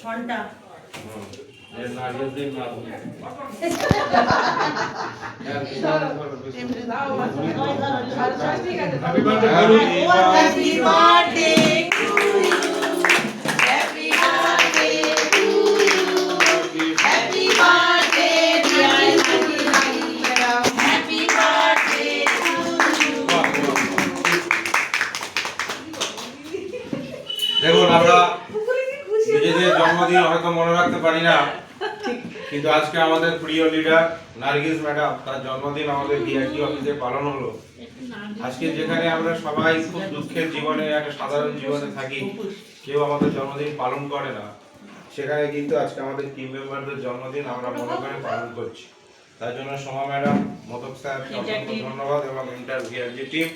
ঘন্টা দেখুন আমরা নিজেদের জন্মদিন হয়তো মনে রাখতে পারি না, কিন্তু আজকে আমাদের প্রিয় লিডার নার্গিস ম্যাডাম তার জন্মদিন আমাদের ডিআরটি অফিসে পালন হলো। আজকে যেখানে আমরা সবাই খুব দুঃখের জীবনে একটা সাধারণ জীবনে থাকি, কেউ আমাদের জন্মদিন পালন করে না, সেখানে কিন্তু আজকে আমাদের টিম মেম্বারদের জন্মদিন আমরা মনে করে পালন করছি। তার জন্য সোমা ম্যাডাম, মতক স্যার অসংখ্য ধন্যবাদ এবং ইন্টার ভিআরজি টিম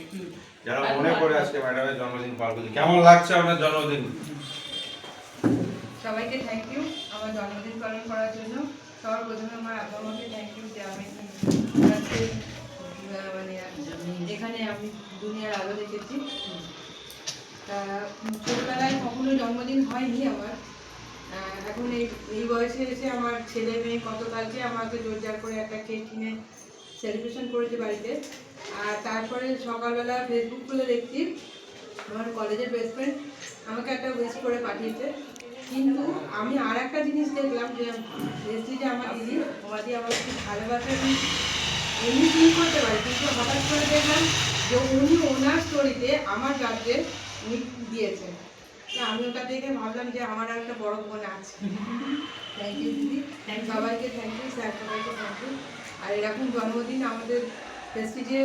যারা মনে করে আজকে ম্যাডামের জন্মদিন পালন করছে। কেমন লাগছে আপনার জন্মদিন? সবাইকে থ্যাংক ইউ আমার জন্মদিন পালন করার জন্য। সবার প্রথমে আমার আব্বা মাকে থ্যাংক ইউ যে আমি মানে এখানে আমি দুনিয়ার আলো দেখেছি। তা ছোটবেলায় কখনো জন্মদিন হয়নি আমার, এখন এই বয়সে এসে আমার ছেলে মেয়ে গতকালকে আমাকে জোরজার করে একটা কেক কিনে সেলিব্রেশন করেছে বাড়িতে। আর তারপরে সকালবেলা ফেসবুক খুলে দেখছি আমার কলেজের বেস্ট ফ্রেন্ড আমাকে একটা উইশ করে পাঠিয়েছে। কিন্তু আমি আর একটা জিনিস দেখলাম যে এসছি যে আমার দিদি আমার খুব ভালোবাসে, আমি এমনি ফিল করতে পারি, কিন্তু হঠাৎ করে দেখলাম যে উনি ওনার স্টোরিতে আমার গার্ডে উনি দিয়েছেন। তো আমি ওটা দেখে ভাবলাম যে আমার আর একটা বড় বোন আছে। থ্যাংক ইউ দিদি, সবাইকে থ্যাংক ইউ, স্যার সবাইকে থ্যাংক ইউ। আর এরকম জন্মদিন আমাদের প্রেস্টিজে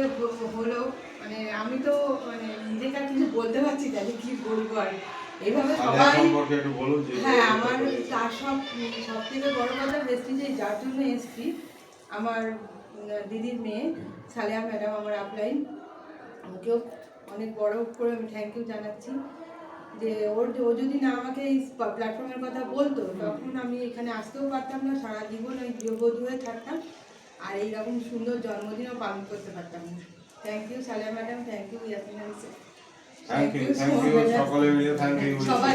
হলো, মানে আমি তো মানে নিজেকে আর কিছু বলতে পারছি না যে কী বলবো। আর এইভাবে সবাই হ্যাঁ আমার তার সব থেকে বড় কথা প্রেস্টিজে যার জন্য এসছি আমার দিদির মেয়ে সালেহা ম্যাডাম, আমার আপলাইন, ওকেও অনেক বড় করে আমি থ্যাংক ইউ জানাচ্ছি যে ও যদি না আমাকে এই প্ল্যাটফর্মের কথা বলতো তখন আমি এখানে আসতেও পারতাম না, সারা জীবন ওই গৃহবধূ হয়ে থাকতাম আর এইরকম সুন্দর জন্মদিনও পালন করতে পারতাম না। Thank you Saleha madam, thank you Yasmin sir, thank you সকলে মিলে থ্যাংক ইউ সবাই।